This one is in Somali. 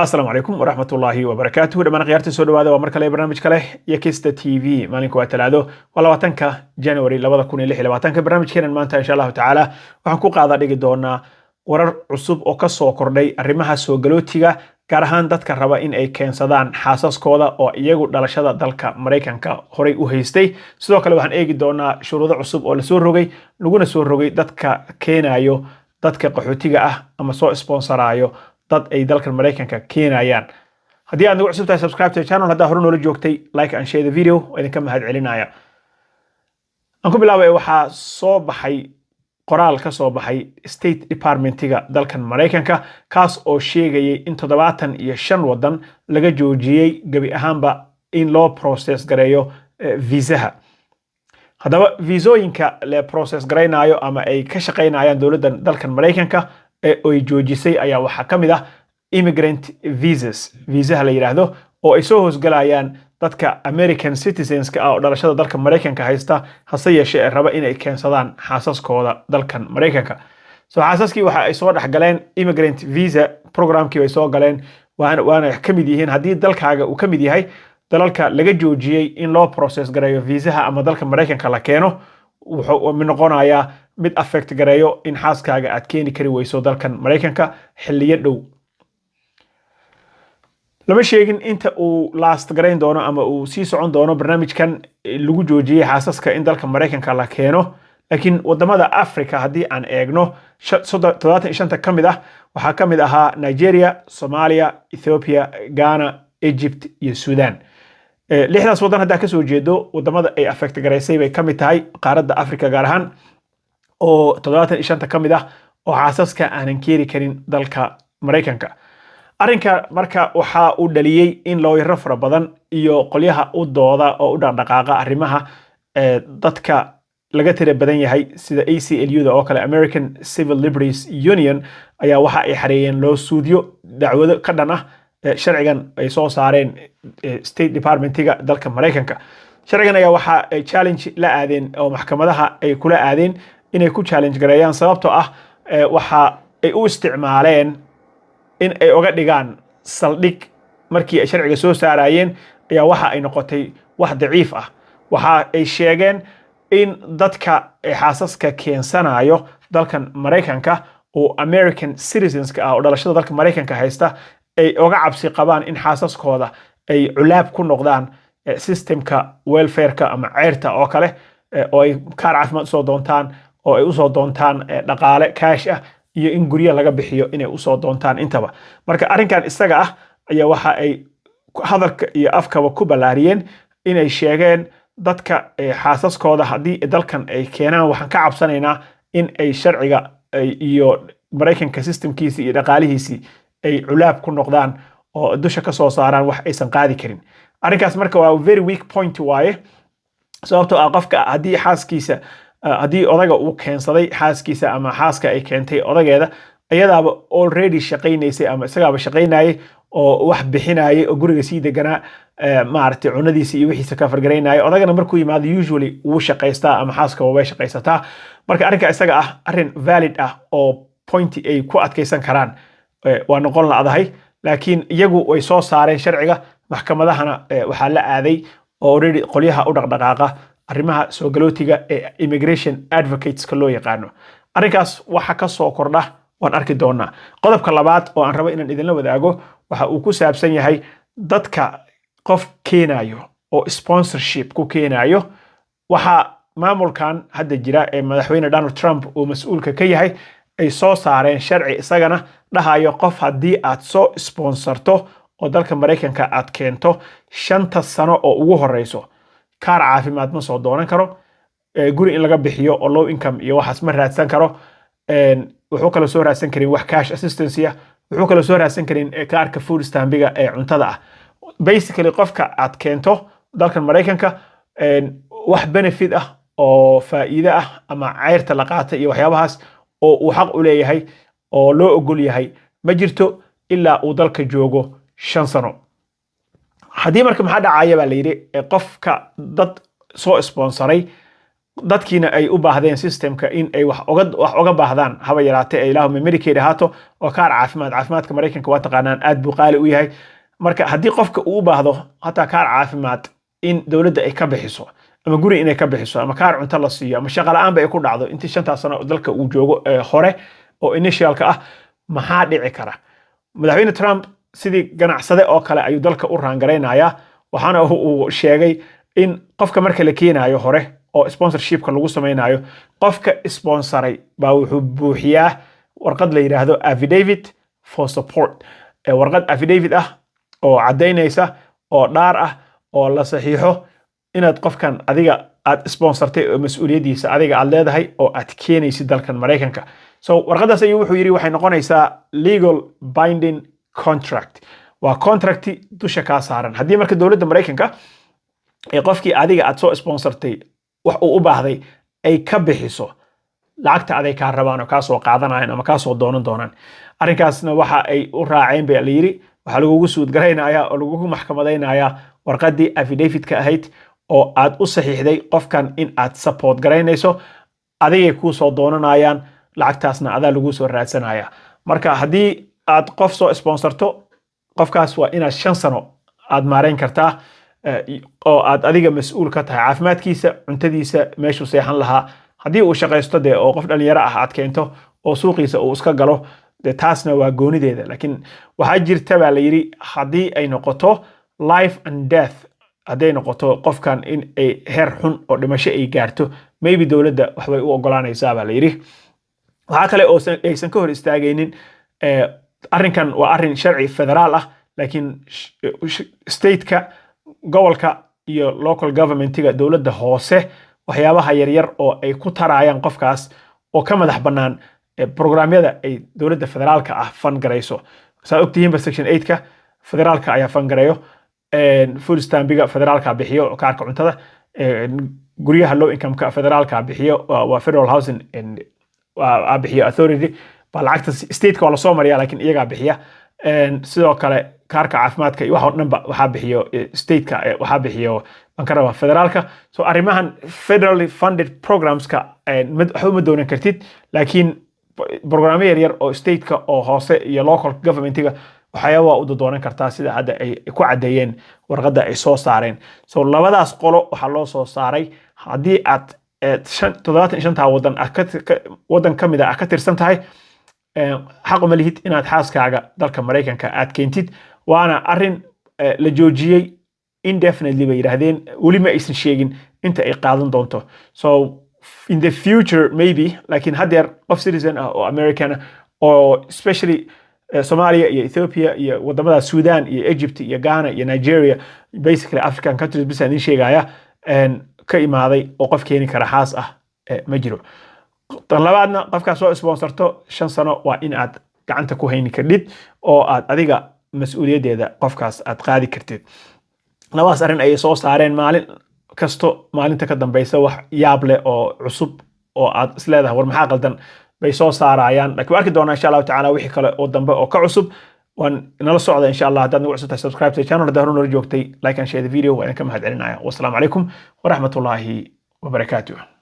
السلام عليكم ورحمة الله وبركاته. لما نغيرت سودو هذا ومركل برنامج كله يكست تي في مالك وتلادو ولا وطنك جانوري لوضع كوني لحي لوطنك برنامج كنا ما إن شاء الله تعالى وحنكون قاعدة دقي دونا warar cusub oo ka soo kordhay arrimaha soo galootiga gaar ahaan dadka raba in ay keensadaan xaasaskooda oo iyagu dhalashada dalka Mareykanka horay u haystay. Sidoo kale waxaan eegi doonaa shuruudo cusub oo la soo rogay laguna soo rogay dadka keenayo dadka qaxootiga ah ama soo sponsораyo dad ay dalka Mareykanka keenayaan. haddii aad nagu cusub tahay subscribe to channel hadda hore noola joogtay like and share the video oo idinka mahad celinaya. aan ku bilaabay waxaa soo baxay qoraal ka soo baxay State Departmentiga dalkan Mareykanka kaas oo sheegayay in 75 wadan laga joojiyay gabi ahaanba in loo process gareeyo viisaha. haddaba viisooyinka la process gareynayo ama ay ka shaqeynayaan dawladda dalkan Mareykanka ee ay joojisay ayaa waxa kamid ah immigrant visas viisaha la yiraahdo oo ay soo hoosgalayaan dadka American citizens ka oo dhalashada dalka Mareykanka haysta hase yeeshee raba in ay keensadaan xaasaskooda dalkan Mareykanka. So xaasaskii waxa ay soo dhaxgaleen immigrant visa programkii ay soo galeen waana kamid yihiin haddii dalkaaga uu kamid yahay dalalka laga joojiyay in loo process gareeyo viisaha ama dalka Mareykanka la keeno wuxuu noqonayaa mid affect gareeyo in xaaskaaga aad keeni kari weyso dalkan Mareykanka xilliyo dhow. lama sheegin inta uu last gareyn doono ama uu sii socon doono barnaamijkan lagu joojiyay xaasaska in dalka Mareykanka la keeno, laakiin wadamada Afrika haddii aan eegno 75 kamid ah waxaa kamid ahaa Nigeria, Somalia, Ethiopia, Ghana, Egypt iyo Sudan. lixdaas wadan hadda ka soo jeedo wadamada ay affect gareysay bay kamid tahay qaaradda Afrika gaar ahaan oo 75 kamid ah oo xaasaska aanan keeni karin dalka Mareykanka. arrinka marka waxa uu dhaliyay in looyaro fara badan iyo qolyaha u dooda oo u dhaqdhaqaaqa arrimaha dadka laga tira badan yahay sida ACLU oo kale American Civil Liberties Union ayaa waxa ay xareeyeen loo suudiyo dacwado ka dhan ah sharcigan ay soo saareen State Departmentiga dalka Mareykanka. sharcigan ayaa waxa ay challenge la aadeen oo maxkamadaha ay kula aadeen inay ku challenge gareeyaan sababtoo ah waxa ay u isticmaaleen in ay uga dhigaan saldhig markii ay sharciga soo saarayeen ayaa waxa ay noqotay wax daciif ah. waxa ay sheegeen in dadka xaasaska keensanayo dalkan Mareykanka oo American citizens ka ah oo dhalashada dalka Mareykanka haysta ay uga cabsi qabaan in xaasaskooda ay culaab ku noqdaan systemka welfare-ka ama ceyrta oo kale oo ay kaar caafimaad soo doontaan oo ay u soo doontaan dhaqaale cash ah iyo in guriga laga bixiyo inay u soo doontaan intaba. marka arrinkan isaga ah ayaa waxa ay hadalka iyo afkaba ku balaariyeen inay sheegeen dadka xaasaskooda haddii dalkan ay keenaan waxaan ka cabsanaynaa in ay sharciga iyo Mareykanka systemkiisa iyo dhaqaalihiisa ay culaab ku noqdaan oo dusha ka soo saaraan wax aysan qaadi karin. arrinkaas marka waa very weak point waaye sababtoo ah qofka haddii xaaskiisa haddii odaga uu keensaday xaaskiisa ama xaaska ay keentay odageeda ayadaaba already shaqeynaysay ama isagaaba shaqeynayay oo wax bixinayay oo guriga sii deganaa maartay cunadiisa iyo wixiisa ka fargareynayay odagana markuu yimaado usually uu shaqeystaa ama xaaska way shaqeysataa. marka arrinka isaga ah arrin valid ah oo point ay ku adkeysan karaan waa noqon laadahay laakiin iyagu way soo saareen sharciga maxkamadahana waxaa la aaday oo already qolyaha u dhaqdhaqaaqa arrimaha soo galootiga ee immigration advocates ka loo yaqaano. arrinkaas waxa ka soo kordha waan arki doonaa. qodobka labaad oo aan rabo inaan idinla wadaago waxa uu ku saabsan yahay dadka qof keenayo oo sponsorship ku keenayo. waxa maamulkan hadda jira ee madaxweyne Donald Trump uu mas'uulka ka yahay ay soo saareen sharci isagana dhahayo qof haddii aad soo sponsorto oo dalka Mareykanka aad keento 5 sano oo ugu horeyso kaar caafimaad ma soo doonan karo, guri in laga bixiyo oo low income iyo waxaas ma raadsan karo, wuxuu kala soo raadsan karin wax cash assistance ah, wuxuu kala soo raadsan karin kaarka food stampiga ee cuntada ah. basically qofka aad keento dalkan Mareykanka wax benefit ah oo faa'iido ah ama ceyrta la qaata iyo waxyaabahaas oo uu xaq u leeyahay oo loo ogol yahay ma jirto ilaa uu dalka joogo 5 sano. haddii marka maxaa dhacaya baa la yiri qofka dad soo sponsoray dadkiina ay u baahdeen systemka in ay wax uga baahdaan haba yaraatee ay ilaahuma Medicaid ahaato oo kaar caafimaadka Mareykanka waa taqaanaan aad buu qaali u yahay marka haddii qofka uu u baahdo hataa kaar caafimaad in dowladda ay ka bixiso ama guri inay ka bixiso ama kaar cunto la siiyo ama shaqo la'aan ba ay ku dhacdo intii 5 sano dalka uu joogo hore oo initialka ah maxaa dhici kara madaxweyne Trump sidii ganacsade oo kale ayuu dalka u raangareynayaa waxaana uu sheegay in qofka marka la keenayo hore oo sponsorshipka lagu samaynayo qofka sponsoray baa wuxuu buuxiyaa warqad la yiraahdo affidavit for support warqad affidavit ah oo cadeynaysa oo dhaar ah oo la saxiixo inaad qofkan adiga aad sponsortay oo mas'uuliyadiisa adiga aad leedahay oo aad keenaysid dalkan Mareykanka so warqadaas ayuu wuxuu yiri waxay noqonaysaa legal binding contract waa contract dusha ka saaran haddii marka dowladda Mareykanka ee qofkii adiga aad soo sponsortay wax uu u baahday ay ka bixiso lacagta aday ka rabaan oo ka soo qaadanayaan ama ka soo doonan doonaan arrinkaasna waxa ay u raaceen bay la yiri waxa lagu suud gareynayaa oo lagu maxkamadeynayaa warqadii affidavit-ka ahayd oo aad u saxiixday qofkan in aad support gareynayso adigay ku soo doonanayaan lacagtaasna adaa lagu soo raadsanaya marka haddii aad qof soo sponsorto qofkaas waa inaad 5 sano aad maareyn kartaa oo aad adiga mas'uul ka tahay caafimaadkiisa cuntadiisa meeshuu seexan lahaa haddii uu shaqaysto de oo qof dhalinyaro ah aad keento oo suuqiisa uu iska galo de taasna waa goonideeda laakiin waxa jirta baa la yiri haddii ay noqoto life and death haday noqoto qofkan in ay heer xun oo dhimasho ay gaarto maybe dowladda wax way u ogolaanaysaa baa la yiri waxa kale oo aysan ka hor istaagaynin arrinkan waa arrin sharci federaal ah laakiin state-ka gobolka iyo local government-ga dowladda hoose waxyaabaha yaryar oo ay ku tarayaan qofkaas oo ka madax bannaan programyada ay dowladda federaalka ah fund garayso saa ogtihiin section 8ka federaalka ayaa fund garayo food stamp-ga federaalka bixiyo kaarka cuntada guryaha low income-ka federaalka bixiyo waa federal housing and bixiyo authority baa lacagta state-ka waa la soo mariyaa laakiin iyagaa bixiya sidoo kale kaarka caafimaadka iyo waxa dhanba waxa bixiyo state-ka waxa bixiyo bankarada federaalka so arrimahan federally funded programs-ka ma doonan kartid laakiin programyo yaryar oo state-ka oo hoose iyo local government-ga waxyaabo u doonan kartaa sida hadda ay ku cadeeyeen warqadda ay soo saareen so labadaas qolo waxa loo soo saaray haddii aad 75 wadan kamid ah ka tirsan tahay xaq uma lihid inaad xaaskaaga dalka Mareykanka aad keentid waana arrin la joojiyay indefinitely bay yiraahdeen wali ma aysan sheegin inta ay qaadan doonto so in the future maybe laakiin hadeer qof citizen ah oo American oo especially Somalia iyo Ethiopia iyo wadamada Sudan iyo Egypt iyo Ghana iyo Nigeria basically African countries bisa in sheegaya ka imaaday oo qof keeni kara xaas ah ma jiro tan labaadna qofka soo sponsorto 5 sano waa in aad gacanta ku hayni kardid oo aad adiga mas'uuliyadeeda qofkaas aad qaadi kartid labaas arrin ay soo saareen maalin kasto maalinta ka dambaysa wax yaab leh oo cusub oo aad isleedahay war maxaa qaldan bay soo saarayaan laakiin arki doonaa insha Allah taala wixii kale oo dambe oo ka cusub waan nala socda insha Allah haddaad nagu cusubtahay subscribe to channel haddaad hore joogtay like and share the video waan ka mahad celinaya wasalaamu calaykum waraxmatullaahi wabarakaatuh